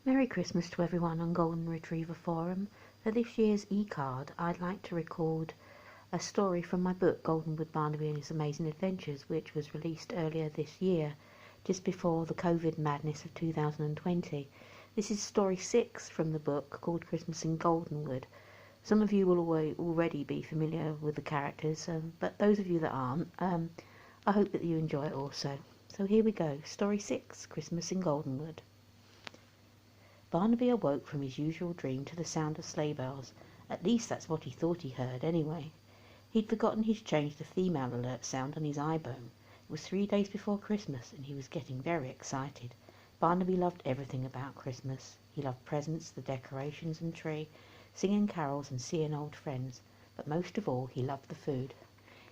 Merry Christmas to everyone on Golden Retriever Forum. For this year's Ecard, I'd like to record a story from my book Goldenwood, Barnaby and His Amazing Adventures, which was released earlier this year, just before the COVID madness of 2020. This is story 6 from the book, called Christmas in Goldenwood. Some of you will already be familiar with the characters, but those of you that aren't, I hope that you enjoy it also. So here we go, story 6, Christmas in Goldenwood. Barnaby awoke from his usual dream to the sound of sleigh bells. At least that's what he thought he heard, anyway. He'd forgotten he'd changed the female alert sound on his iBone. It was 3 days before Christmas, and he was getting very excited. Barnaby loved everything about Christmas. He loved presents, the decorations and tree, singing carols and seeing old friends. But most of all, he loved the food.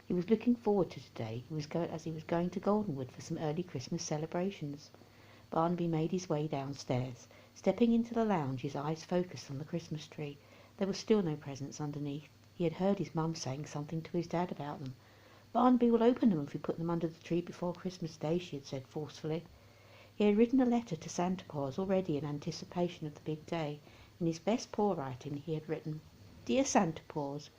He was looking forward to today, as he was going to Goldenwood for some early Christmas celebrations. Barnaby made his way downstairs. Stepping into the lounge, his eyes focused on the Christmas tree. There were still no presents underneath. He had heard his mum saying something to his dad about them. "Barnaby will open them if we put them under the tree before Christmas Day," she had said forcefully. He had written a letter to Santa Claus already in anticipation of the big day. In his best paw writing he had written, "Dear Santa Claus,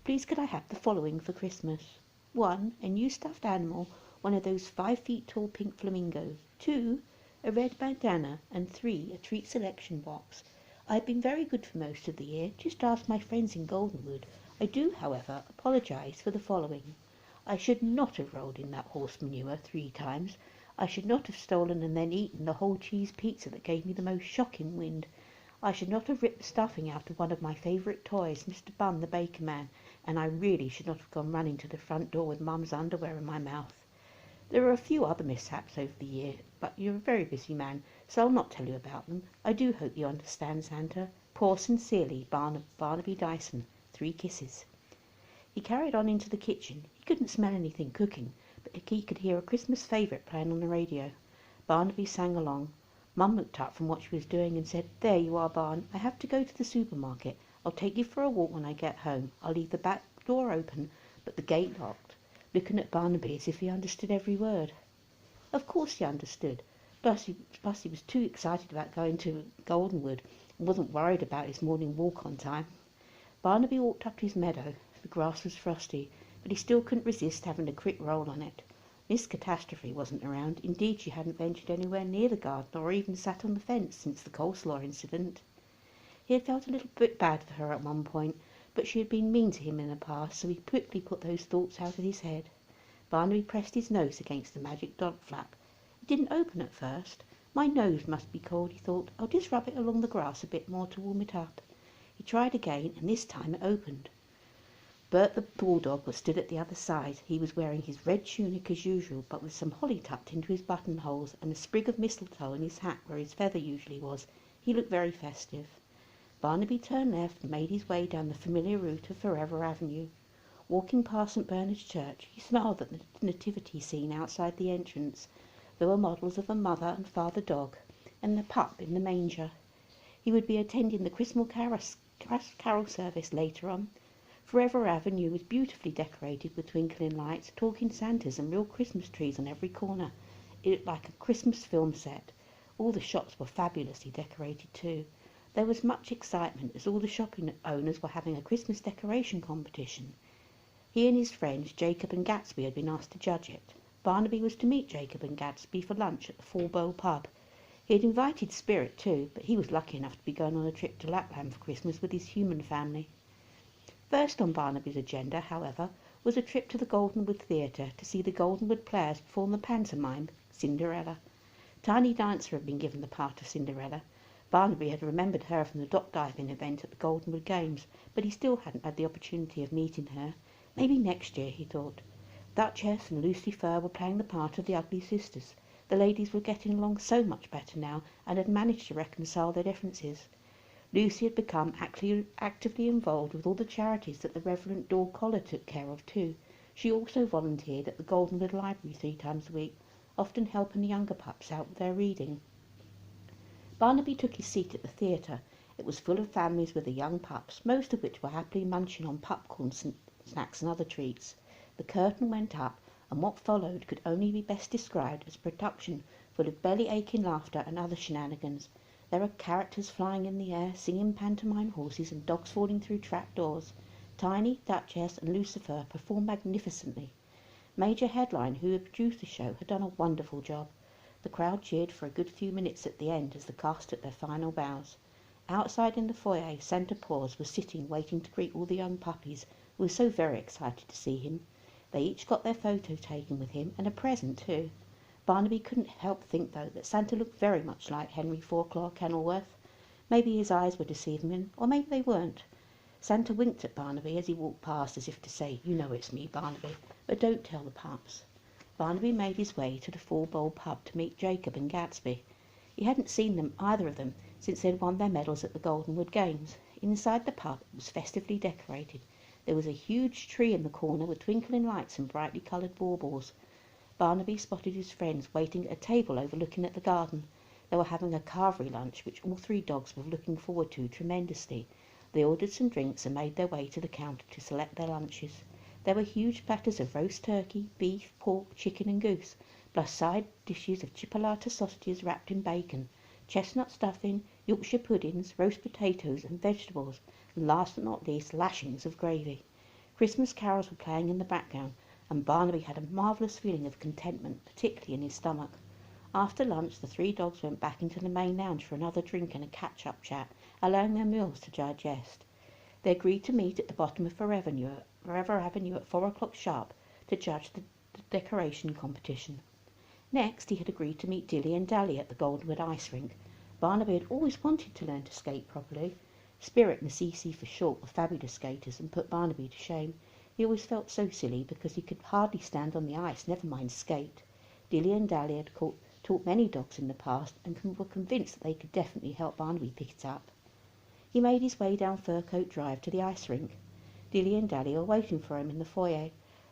please could I have the following for Christmas? 1. A new stuffed animal, one of those 5 feet tall pink flamingos. 2. A red bandana, and 3. A treat selection box. I have been very good for most of the year. Just ask my friends in Goldenwood. I do, however, apologise for the following. I should not have rolled in that horse manure 3 times. I should not have stolen and then eaten the whole cheese pizza that gave me the most shocking wind. I should not have ripped the stuffing out of one of my favourite toys, Mr. Bun the Baker Man, and I really should not have gone running to the front door with Mum's underwear in my mouth. There are a few other mishaps over the year, but you're a very busy man, so I'll not tell you about them. I do hope you understand, Santa. Poor sincerely, Barnaby Dyson. 3 kisses." He carried on into the kitchen. He couldn't smell anything cooking, but he could hear a Christmas favourite playing on the radio. Barnaby sang along. Mum looked up from what she was doing and said, "There you are, Barn. I have to go to the supermarket. I'll take you for a walk when I get home. I'll leave the back door open, but the gate locked," looking at Barnaby as if he understood every word. Of course he understood. Plus he was too excited about going to Goldenwood and wasn't worried about his morning walk on time. Barnaby walked up to his meadow. The grass was frosty, but he still couldn't resist having a quick roll on it. Miss Catastrophe wasn't around. Indeed, she hadn't ventured anywhere near the garden or even sat on the fence since the coleslaw incident. He had felt a little bit bad for her at one point, but she had been mean to him in the past, so he quickly put those thoughts out of his head. Barnaby pressed his nose against the magic dog flap. It didn't open at first. "My nose must be cold," he thought. "I'll just rub it along the grass a bit more to warm it up." He tried again, and this time it opened. Bert the bulldog was stood at the other side. He was wearing his red tunic as usual, but with some holly tucked into his buttonholes and a sprig of mistletoe in his hat where his feather usually was. He looked very festive. Barnaby turned left and made his way down the familiar route of Forever Avenue. Walking past St. Bernard's Church, he smiled at the nativity scene outside the entrance. There were models of a mother and father dog, and the pup in the manger. He would be attending the Christmas carol service later on. Forever Avenue was beautifully decorated with twinkling lights, talking Santas and real Christmas trees on every corner. It looked like a Christmas film set. All the shops were fabulously decorated too. There was much excitement as all the shopping owners were having a Christmas decoration competition. He and his friends, Jacob and Gatsby, had been asked to judge it. Barnaby was to meet Jacob and Gatsby for lunch at the Four Bowl pub. He had invited Spirit too, but he was lucky enough to be going on a trip to Lapland for Christmas with his human family. First on Barnaby's agenda, however, was a trip to the Goldenwood Theatre to see the Goldenwood players perform the pantomime Cinderella. Tiny Dancer had been given the part of Cinderella. Barnaby had remembered her from the dock diving event at the Goldenwood Games, but he still hadn't had the opportunity of meeting her. Maybe next year, he thought. Duchess and Lucy Furr were playing the part of the ugly sisters. The ladies were getting along so much better now and had managed to reconcile their differences. Lucy had become actively involved with all the charities that the Reverend Dor Collar took care of too. She also volunteered at the Goldenwood Library 3 times a week, often helping the younger pups out with their reading. Barnaby took his seat at the theatre. It was full of families with the young pups, most of which were happily munching on popcorn, snacks and other treats. The curtain went up, and what followed could only be best described as a production full of belly-aching laughter and other shenanigans. There were characters flying in the air, singing pantomime horses, and dogs falling through trapdoors. Tiny, Duchess, and Lucifer performed magnificently. Major Headline, who had produced the show, had done a wonderful job. The crowd cheered for a good few minutes at the end as the cast took their final bows. Outside in the foyer, Santa Claus was sitting waiting to greet all the young puppies, who were so very excited to see him. They each got their photo taken with him, and a present too. Barnaby couldn't help think, though, that Santa looked very much like Henry Foreclaw Kenilworth. Maybe his eyes were deceiving him, or maybe they weren't. Santa winked at Barnaby as he walked past, as if to say, "You know it's me, Barnaby, but don't tell the pups." Barnaby made his way to the Full Bowl pub to meet Jacob and Gatsby. He hadn't seen them, either of them, since they'd won their medals at the Goldenwood Games. Inside the pub it was festively decorated. There was a huge tree in the corner with twinkling lights and brightly coloured baubles. Barnaby spotted his friends waiting at a table overlooking at the garden. They were having a carvery lunch, which all three dogs were looking forward to tremendously. They ordered some drinks and made their way to the counter to select their lunches. There were huge platters of roast turkey, beef, pork, chicken and goose, plus side dishes of chipolata sausages wrapped in bacon, chestnut stuffing, Yorkshire puddings, roast potatoes and vegetables, and last but not least, lashings of gravy. Christmas carols were playing in the background, and Barnaby had a marvellous feeling of contentment, particularly in his stomach. After lunch, the three dogs went back into the main lounge for another drink and a catch-up chat, allowing their meals to digest. They agreed to meet at the bottom of Forever Avenue at 4 o'clock sharp to judge the decoration competition. Next, he had agreed to meet Dilly and Dally at the Goldenwood ice rink. Barnaby had always wanted to learn to skate properly. Spirit and CC for short were fabulous skaters and put Barnaby to shame. He always felt so silly because he could hardly stand on the ice, never mind skate. Dilly and Dally had taught many dogs in the past and were convinced that they could definitely help Barnaby pick it up. He made his way down Furcoat Drive to the ice rink. Dilly and Dally were waiting for him in the foyer,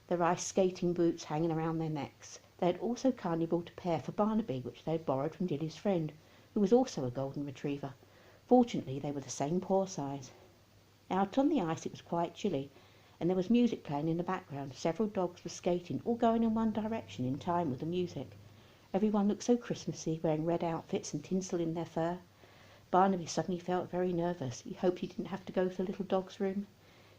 their ice skating boots hanging around their necks. They had also kindly brought a pair for Barnaby, which they had borrowed from Dilly's friend, who was also a golden retriever. Fortunately, they were the same paw size. Out on the ice it was quite chilly, and there was music playing in the background. Several dogs were skating, all going in one direction in time with the music. Everyone looked so Christmassy, wearing red outfits and tinsel in their fur. Barnaby suddenly felt very nervous. He hoped he didn't have to go to the little dog's room.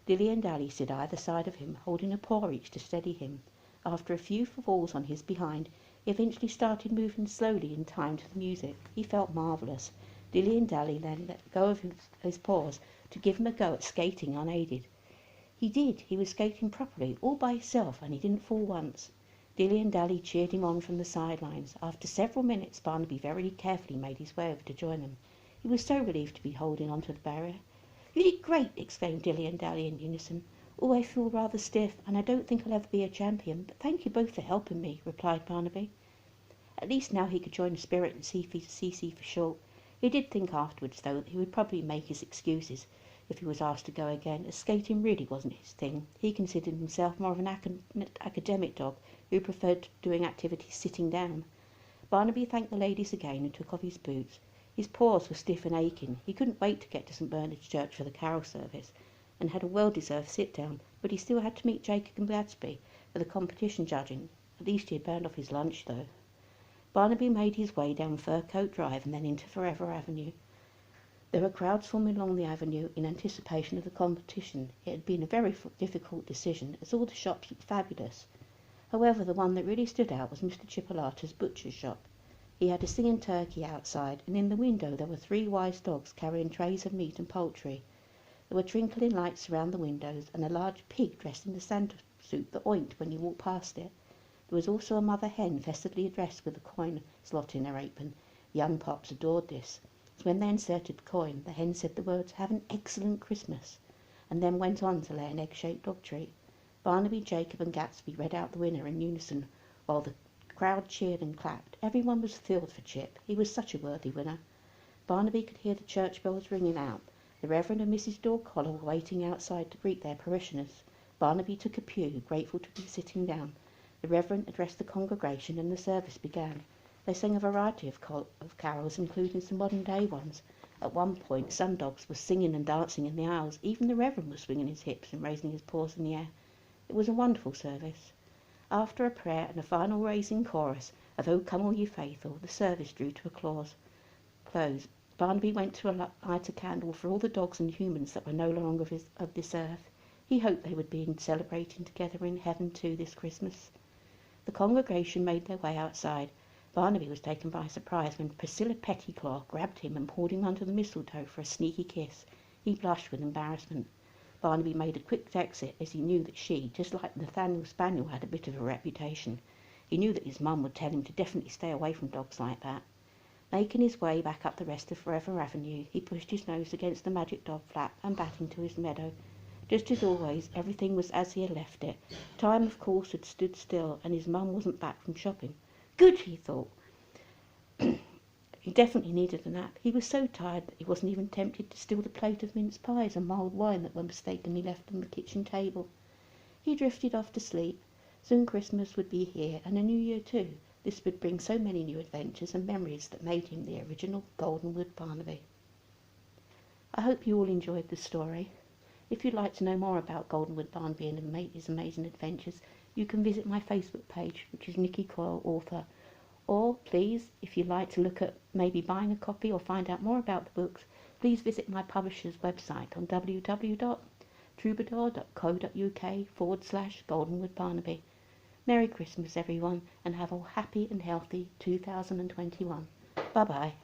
Dilly and Dally stood either side of him, holding a paw each to steady him. After a few falls on his behind, he eventually started moving slowly in time to the music. He felt marvellous. Dilly and Dally then let go of his paws to give him a go at skating unaided. He did. He was skating properly, all by himself, and he didn't fall once. Dilly and Dally cheered him on from the sidelines. After several minutes, Barnaby very carefully made his way over to join them. He was so relieved to be holding on to the barrier. "You did great!" exclaimed Dilly and Dally in unison. "Oh, I feel rather stiff, and I don't think I'll ever be a champion, but thank you both for helping me," replied Barnaby. At least now he could join Spirit and CC for short. He did think afterwards, though, that he would probably make his excuses if he was asked to go again, as skating really wasn't his thing. He considered himself more of an academic dog who preferred doing activities sitting down. Barnaby thanked the ladies again and took off his boots. His paws were stiff and aching. He couldn't wait to get to St. Bernard's Church for the carol service, and had a well-deserved sit-down, but he still had to meet Jacob and Gadsby for the competition judging. At least he had burned off his lunch, though. Barnaby made his way down Furcoat Drive and then into Forever Avenue. There were crowds forming along the avenue in anticipation of the competition. It had been a very difficult decision, as all the shops looked fabulous. However, the one that really stood out was Mr. Chipolata's butcher's shop. He had a singing turkey outside, and in the window there were 3 wise dogs carrying trays of meat and poultry. There were twinkling lights around the windows, and a large pig dressed in the Santa suit that oinked when you walked past it. There was also a mother hen festively dressed with a coin slot in her apron. The young pups adored this. So when they inserted the coin, the hen said the words, "Have an excellent Christmas," and then went on to lay an egg-shaped dog treat. Barnaby, Jacob and Gatsby read out the winner in unison, while the crowd cheered and clapped. Everyone was thrilled for Chip. He was such a worthy winner. Barnaby could hear the church bells ringing out. The Reverend and Mrs. Dorcollar were waiting outside to greet their parishioners. Barnaby took a pew, grateful to be sitting down. The Reverend addressed the congregation and the service began. They sang a variety of carols, including some modern-day ones. At one point, some dogs were singing and dancing in the aisles. Even the Reverend was swinging his hips and raising his paws in the air. It was a wonderful service. After a prayer and a final raising chorus of "O Come All Ye Faithful," the service drew to a close. Barnaby went to light a candle for all the dogs and humans that were no longer of this earth. He hoped they would be celebrating together in heaven too this Christmas. The congregation made their way outside. Barnaby was taken by surprise when Priscilla Pettyclaw grabbed him and pulled him under the mistletoe for a sneaky kiss. He blushed with embarrassment. Barnaby made a quick exit, as he knew that she, just like Nathaniel Spaniel, had a bit of a reputation. He knew that his mum would tell him to definitely stay away from dogs like that. Making his way back up the rest of Forever Avenue, he pushed his nose against the magic dog flap and back into his meadow. Just as always, everything was as he had left it. Time, of course, had stood still, and his mum wasn't back from shopping. Good, he thought. He definitely needed a nap. He was so tired that he wasn't even tempted to steal the plate of mince pies and mulled wine that were mistakenly left on the kitchen table. He drifted off to sleep. Soon Christmas would be here, and a new year too. This would bring so many new adventures and memories that made him the original Goldenwood Barnaby. I hope you all enjoyed the story. If you'd like to know more about Goldenwood Barnaby and his amazing adventures, you can visit my Facebook page, which is Nikki Coyle Author. Or, please, if you'd like to look at maybe buying a copy or find out more about the books, please visit my publisher's website on www.troubadour.co.uk/Goldenwood Barnaby. Merry Christmas, everyone, and have a happy and healthy 2021. Bye-bye.